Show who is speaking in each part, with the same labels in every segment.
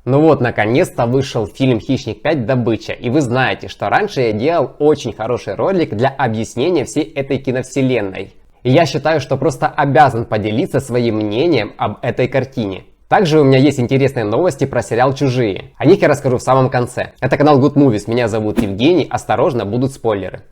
Speaker 1: Ну вот, наконец-то вышел фильм «Хищник 5. Добыча». И вы знаете, что раньше я делал очень хороший ролик для объяснения всей этой киновселенной. И я считаю, что просто обязан поделиться своим мнением об этой картине. Также у меня есть интересные новости про сериал «Чужие». О них я расскажу в самом конце. Это канал Good Movies, меня зовут Евгений, осторожно, будут спойлеры.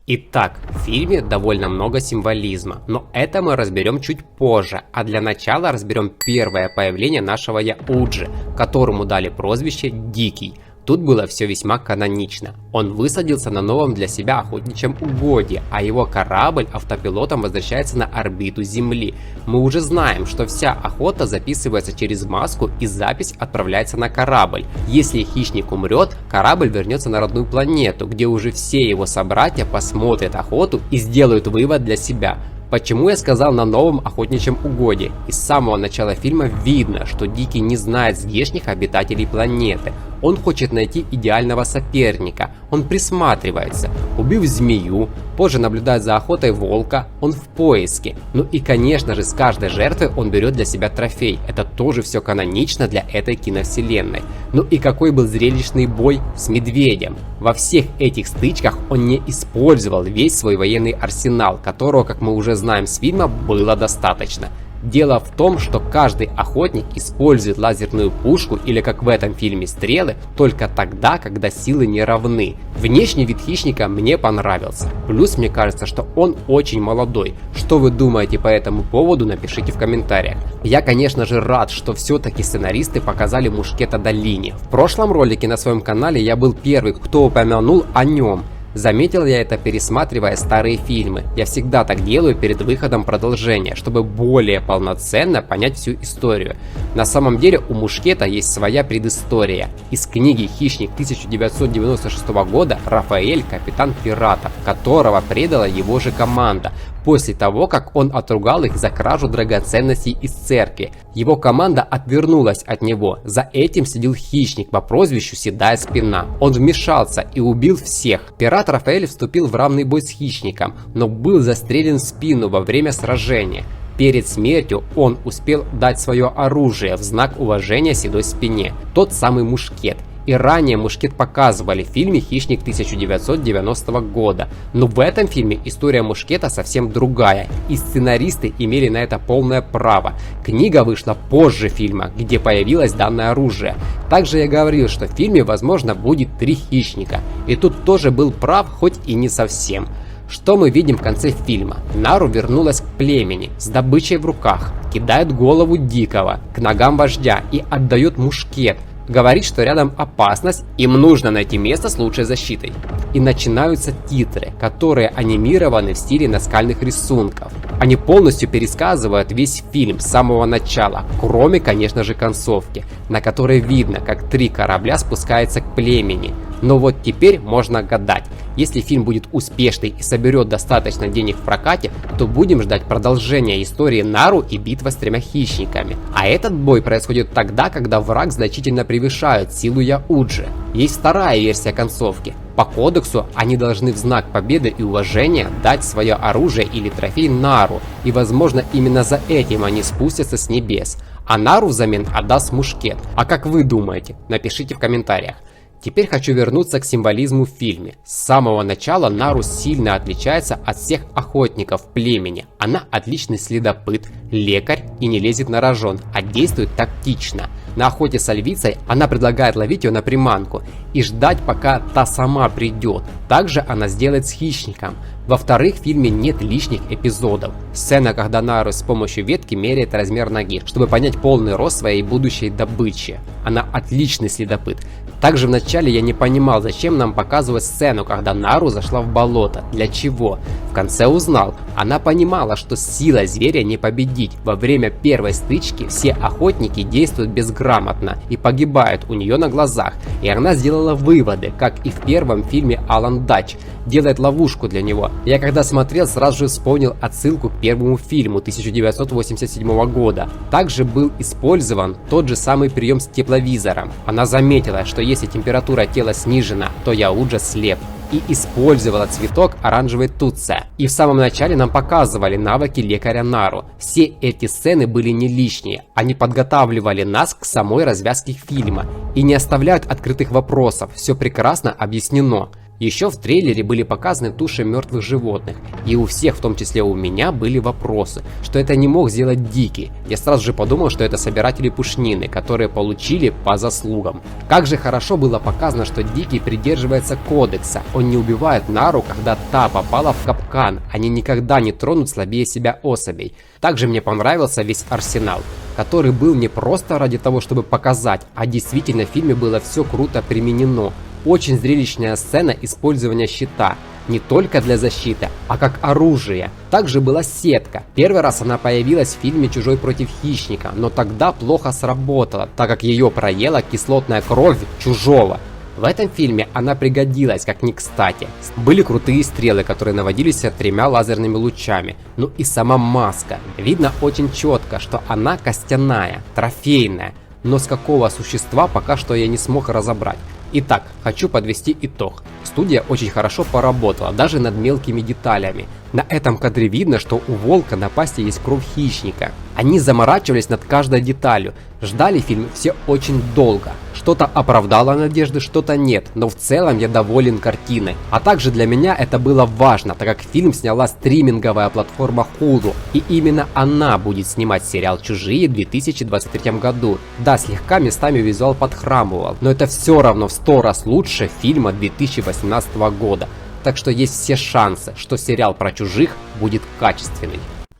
Speaker 1: Итак, в фильме довольно много символизма, но это мы разберем чуть позже, а для начала разберем первое появление нашего Яуджи, которому дали прозвище Дикий. Тут было все весьма канонично. Он высадился на новом для себя охотничьем угодье, а его корабль автопилотом возвращается на орбиту Земли. Мы уже знаем, что вся охота записывается через маску и запись отправляется на корабль. Если хищник умрет, корабль вернется на родную планету, где уже все его собратья посмотрят охоту и сделают вывод для себя. Почему я сказал на новом охотничьем угодье? Из самого начала фильма видно, что Дикий не знает здешних обитателей планеты. Он хочет найти идеального соперника, он присматривается, убив змею, позже наблюдает за охотой волка, он в поиске. Ну и конечно же с каждой жертвы он берет для себя трофей, это тоже все канонично для этой киновселенной. Ну и какой был зрелищный бой с медведем. Во всех этих стычках он не использовал весь свой военный арсенал, которого, как мы уже знаем с фильма, было достаточно. Дело в том, что каждый охотник использует лазерную пушку или, как в этом фильме, стрелы только тогда, когда силы не равны. Внешний вид хищника мне понравился. Плюс мне кажется, что он очень молодой. Что вы думаете по этому поводу, напишите в комментариях. Я, конечно же, рад, что все-таки сценаристы показали Мушкета Долини. В прошлом ролике на своем канале я был первый, кто упомянул о нем. Заметил я это, пересматривая старые фильмы. Я всегда так делаю перед выходом продолжения, чтобы более полноценно понять всю историю. На самом деле у Мушкета есть своя предыстория. Из книги «Хищник» 1996 года Рафаэль – капитан пиратов, которого предала его же команда, после того, как он отругал их за кражу драгоценностей из церкви. Его команда отвернулась от него. За этим сидел хищник по прозвищу Седая Спина. Он вмешался и убил всех. Пират Рафаэль вступил в равный бой с хищником, но был застрелен в спину во время сражения. Перед смертью он успел дать свое оружие в знак уважения Седой Спине, тот самый мушкет. И ранее мушкет показывали в фильме «Хищник» 1990 года. Но в этом фильме история мушкета совсем другая, и сценаристы имели на это полное право. Книга вышла позже фильма, где появилось данное оружие. Также я говорил, что в фильме возможно будет 3 хищника. И тут тоже был прав, хоть и не совсем. Что мы видим в конце фильма? Нару вернулась к племени с добычей в руках, кидает голову Дикого к ногам вождя и отдает мушкет. Говорит, что рядом опасность, им нужно найти место с лучшей защитой. И начинаются титры, которые анимированы в стиле наскальных рисунков. Они полностью пересказывают весь фильм с самого начала, кроме, конечно же, концовки, на которой видно, как 3 корабля спускаются к племени. Но вот теперь можно гадать. Если фильм будет успешный и соберет достаточно денег в прокате, то будем ждать продолжения истории Нару и битва с 3 хищниками. А этот бой происходит тогда, когда враг значительно превышает силу Яуджи. Есть вторая версия концовки. По кодексу они должны в знак победы и уважения дать свое оружие или трофей Нару, и возможно именно за этим они спустятся с небес. А Нару взамен отдаст мушкет. А как вы думаете? Напишите в комментариях. Теперь хочу вернуться к символизму в фильме. С самого начала Нару сильно отличается от всех охотников племени. Она отличный следопыт, лекарь и не лезет на рожон, а действует тактично. На охоте с львицей она предлагает ловить ее на приманку и ждать, пока та сама придет. Также она сделает с хищником. Во-вторых, в фильме нет лишних эпизодов. Сцена, когда Нару с помощью ветки меряет размер ноги, чтобы понять полный рост своей будущей добычи. Она отличный следопыт. Также вначале я не понимал, зачем нам показывать сцену, когда Нару зашла в болото. Для чего? В конце узнал. Она понимала, что силой зверя не победить. Во время первой стычки все охотники действуют безграмотно и погибают у нее на глазах. И она сделала выводы, как и в первом фильме Алан Дач. Делает ловушку для него. Я когда смотрел, сразу же вспомнил отсылку к первому фильму 1987 года. Также был использован тот же самый прием с тепловизором. Она заметила, что если температура тела снижена, то Яуджа слеп. и использовала цветок оранжевой туция. И в самом начале нам показывали навыки лекаря Нару. Все эти сцены были не лишние, они подготавливали нас к самой развязке фильма и не оставляют открытых вопросов, все прекрасно объяснено. Еще в трейлере были показаны туши мертвых животных, и у всех, в том числе у меня, были вопросы, что это не мог сделать Дикий. Я сразу же подумал, что это собиратели пушнины, которые получили по заслугам. Как же хорошо было показано, что Дикий придерживается кодекса, он не убивает Нару, когда та попала в капкан, они никогда не тронут слабее себя особей. Также мне понравился весь арсенал, который был не просто ради того, чтобы показать, а действительно в фильме было все круто применено. Очень зрелищная сцена использования щита, не только для защиты, а как оружие. Также была сетка. Первый раз она появилась в фильме «Чужой против хищника», но тогда плохо сработала, так как ее проела кислотная кровь чужого. В этом фильме она пригодилась как ни кстати. Были крутые стрелы, которые наводились 3 лазерными лучами. Ну и сама маска. Видно очень четко, что она костяная, трофейная. Но с какого существа пока что я не смог разобрать. Итак, хочу подвести итог. Студия очень хорошо поработала, даже над мелкими деталями. На этом кадре видно, что у волка на пасти есть кровь хищника. Они заморачивались над каждой деталью. Ждали фильм все очень долго. Что-то оправдало надежды, что-то нет, но в целом я доволен картиной. А также для меня это было важно, так как фильм сняла стриминговая платформа Hulu, и именно она будет снимать сериал «Чужие» в 2023 году. Да, слегка местами визуал подхрамывал, но это все равно в 100 раз лучше фильма 2018 года. Так что есть все шансы, что сериал про чужих будет качественный.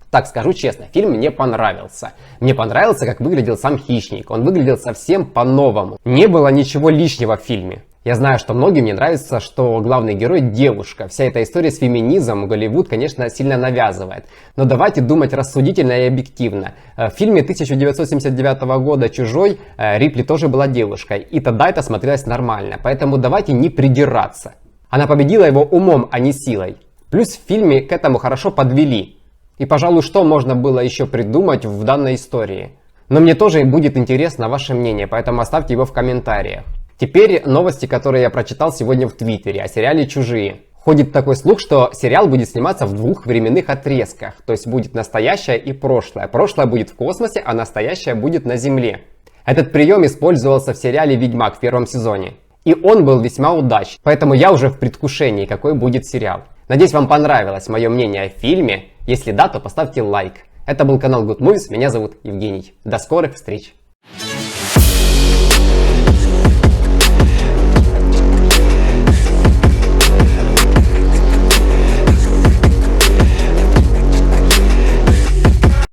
Speaker 1: Так, скажу честно, фильм мне понравился. Мне понравился, как выглядел сам хищник. Он выглядел совсем по-новому. Не было ничего лишнего в фильме. Я знаю, что многим не нравится, что главный герой девушка. Вся эта история с феминизмом Голливуд, конечно, сильно навязывает. Но давайте думать рассудительно и объективно. В фильме 1979 года «Чужой» Рипли тоже была девушкой. И тогда это смотрелось нормально. Поэтому давайте не придираться. Она победила его умом, а не силой. Плюс в фильме к этому хорошо подвели. И, пожалуй, что можно было еще придумать в данной истории. Но мне тоже будет интересно ваше мнение, поэтому оставьте его в комментариях. Теперь новости, которые я прочитал сегодня в Твиттере о сериале «Чужие». Ходит такой слух, что сериал будет сниматься в 2 временных отрезках. То есть будет настоящее и прошлое. Прошлое будет в космосе, а настоящее будет на Земле. Этот прием использовался в сериале «Ведьмак» в 1 сезоне. И он был весьма удачный. Поэтому я уже в предвкушении, какой будет сериал. Надеюсь, вам понравилось мое мнение о фильме. Если да, то поставьте лайк. Это был канал Good Movies, меня зовут Евгений. До скорых встреч!